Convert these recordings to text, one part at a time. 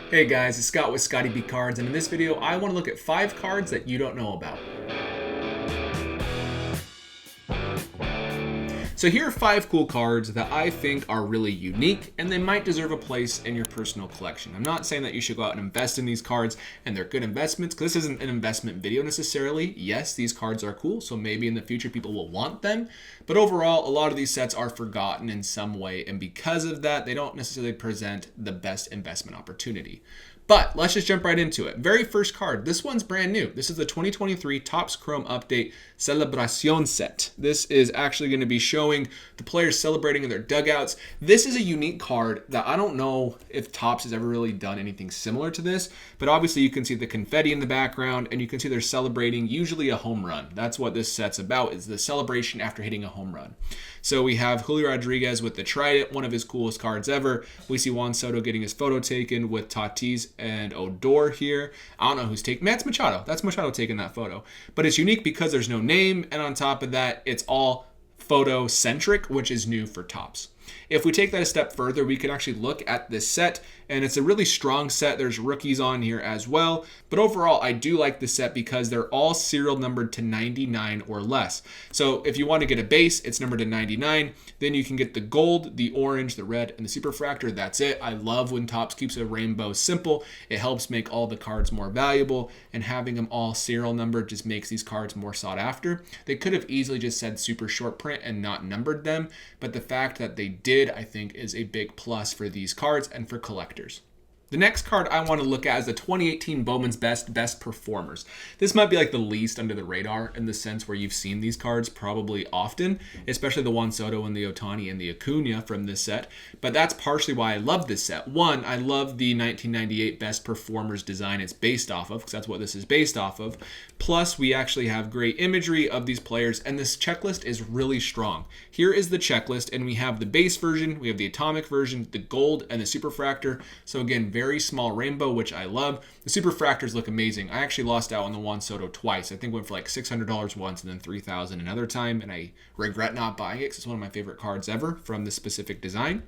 Hey guys, it's Scott with Scotty B Cards, and in this video I want to look at 5 cards that you don't know about. So here are 5 cool cards that I think are really unique and they might deserve a place in your personal collection. I'm not saying that you should go out and invest in these cards and they're good investments, because this isn't an investment video necessarily. Yes, these cards are cool, so maybe in the future people will want them, but overall a lot of these sets are forgotten in some way, and because of that they don't necessarily present the best investment opportunity. But let's just jump right into it. Very first card. This one's brand new. This is the 2023 TOS Chrome Update Celebration set. This is actually going to be showing the players celebrating in their dugouts. This is a unique card that I don't know if TOPS has ever really done anything similar to this, but obviously you can see the confetti in the background and you can see they're celebrating usually a home run. That's what this set's about, is the celebration after hitting a home run. So we have Julio Rodriguez with the trident, one of his coolest cards ever. We see Juan Soto getting his photo taken with Tatis and Odor here. I don't know who's taking. That's Machado. That's Machado taking that photo. But it's unique because there's no name, and on top of that, it's all photo-centric, which is new for TOPS. If we take that a step further, we can actually look at this set, and it's a really strong set. There's rookies on here as well, but overall I do like this set because they're all serial numbered to 99 or less. So if you want to get a base, it's numbered to 99. Then you can get the gold, the orange, the red, and the superfractor. That's it. I love when TOPS keeps a rainbow simple. It helps make all the cards more valuable, and having them all serial numbered just makes these cards more sought after. They could have easily just said super short print and not numbered them, but the fact that they did, I think, is a big plus for these cards and for collectors. The next card I want to look at is the 2018 Bowman's Best Performers. This might be like the least under the radar in the sense where you've seen these cards probably often, especially the Juan Soto and the Ohtani and the Acuna from this set. But that's partially why I love this set. One, I love the 1998 Best Performers design it's based off of, because that's what this is based off of. Plus, we actually have great imagery of these players, and this checklist is really strong. Here is the checklist, and we have the base version, we have the atomic version, the gold, and the superfractor. So again, very small rainbow, which I love. The superfractors look amazing. I actually lost out on the Juan Soto twice. I think went for like $600 once and then $3,000 another time, and I regret not buying it because it's one of my favorite cards ever from this specific design.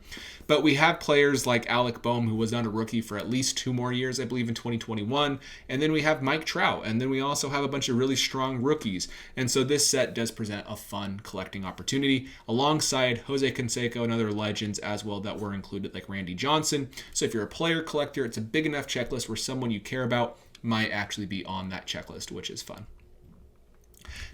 But we have players like Alec Boehm, who was not a rookie for at least 2 more years, I believe in 2021, and then we have Mike Trout, and then we also have a bunch of really strong rookies. And so this set does present a fun collecting opportunity alongside Jose Canseco and other legends as well that were included, like Randy Johnson. So if you're a player collector, it's a big enough checklist where someone you care about might actually be on that checklist, which is fun.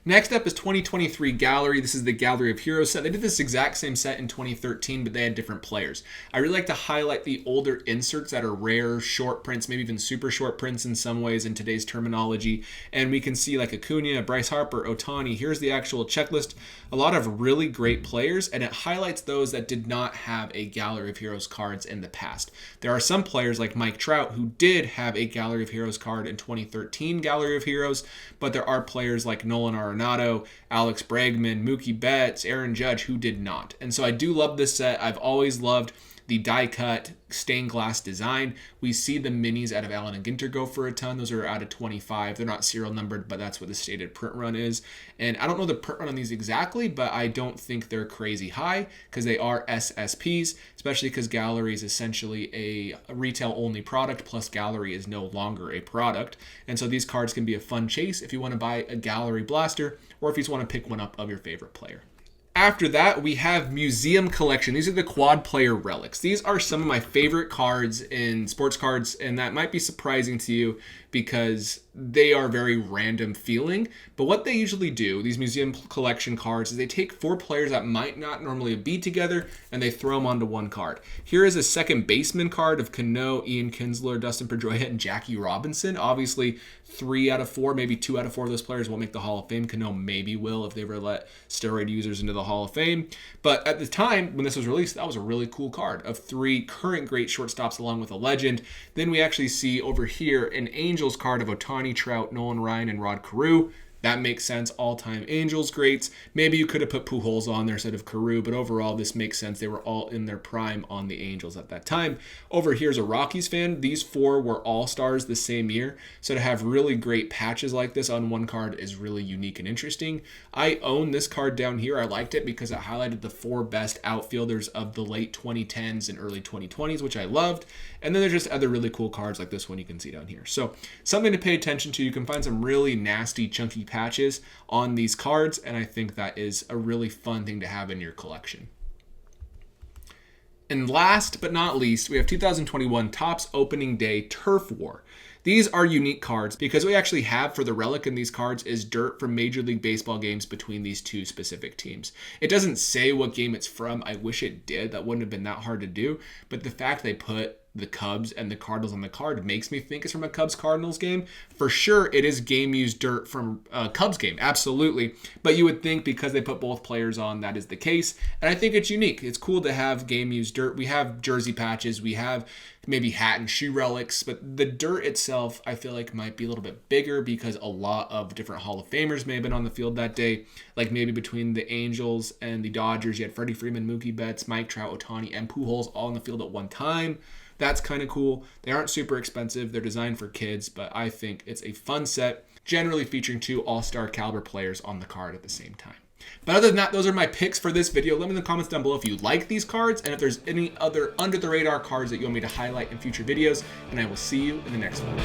Next up is 2023 Gallery. This is the Gallery of Heroes set. They did this exact same set in 2013, but they had different players. I really like to highlight the older inserts that are rare, short prints, maybe even super short prints in some ways in today's terminology. And we can see like Acuna, Bryce Harper, Ohtani. Here's the actual checklist. A lot of really great players, and it highlights those that did not have a Gallery of Heroes cards in the past. There are some players like Mike Trout who did have a Gallery of Heroes card in 2013 Gallery of Heroes, but there are players like Nolan Arenado, Alex Bregman, Mookie Betts, Aaron Judge who did not. And so I do love this set. I've always loved the die-cut stained glass design. We see the minis out of Allen and Ginter go for a ton. Those are out of 25. They're not serial numbered, but that's what the stated print run is. And I don't know the print run on these exactly, but I don't think they're crazy high because they are SSPs, especially because Gallery is essentially a retail-only product, plus Gallery is no longer a product. And so these cards can be a fun chase if you want to buy a Gallery blaster or if you just want to pick one up of your favorite player. After that, we have Museum Collection. These are the quad player relics. These are some of my favorite cards in sports cards, and that might be surprising to you because they are very random feeling. But what they usually do, these Museum Collection cards, is they take 4 players that might not normally be together and they throw them onto one card. Here is a second baseman card of Cano, Ian Kinsler, Dustin Pedroia, and Jackie Robinson. Obviously, 3 out of 4, maybe 2 out of 4 of those players won't make the Hall of Fame. Cano maybe will if they ever let steroid users into the Hall of Fame. But at the time when this was released, that was a really cool card of 3 current great shortstops along with a legend. Then we actually see over here an Angels card of Ohtani, Trout, Nolan Ryan, and Rod Carew. That makes sense. All-time Angels greats. Maybe you could have put Pujols on there instead of Carew, but overall this makes sense. They were all in their prime on the Angels at that time. Over here's a Rockies fan. These 4 were all-stars the same year, so to have really great patches like this on one card is really unique and interesting. I own this card down here. I liked it because it highlighted the 4 best outfielders of the late 2010s and early 2020s, which I loved. And then there's just other really cool cards like this one you can see down here. So something to pay attention to. You can find some really nasty, chunky patches on these cards, and I think that is a really fun thing to have in your collection. And last but not least, we have 2021 Topps Opening Day Turf War. These are unique cards because what we actually have for the relic in these cards is dirt from Major League Baseball games between these 2 specific teams. It doesn't say what game it's from. I wish it did. That wouldn't have been that hard to do. But the fact they put the Cubs and the Cardinals on the card makes me think it's from a Cubs-Cardinals game. For sure, it is game-used dirt from a Cubs game, absolutely. But you would think because they put both players on, that is the case. And I think it's unique. It's cool to have game-used dirt. We have jersey patches. We have maybe hat and shoe relics. But the dirt itself, I feel like, might be a little bit bigger because a lot of different Hall of Famers may have been on the field that day. Like maybe between the Angels and the Dodgers, you had Freddie Freeman, Mookie Betts, Mike Trout, Ohtani, and Pujols all on the field at one time. That's kind of cool. They aren't super expensive. They're designed for kids, but I think it's a fun set, generally featuring 2 all-star caliber players on the card at the same time. But other than that, those are my picks for this video. Let me know in the comments down below if you like these cards and if there's any other under-the-radar cards that you want me to highlight in future videos, and I will see you in the next one.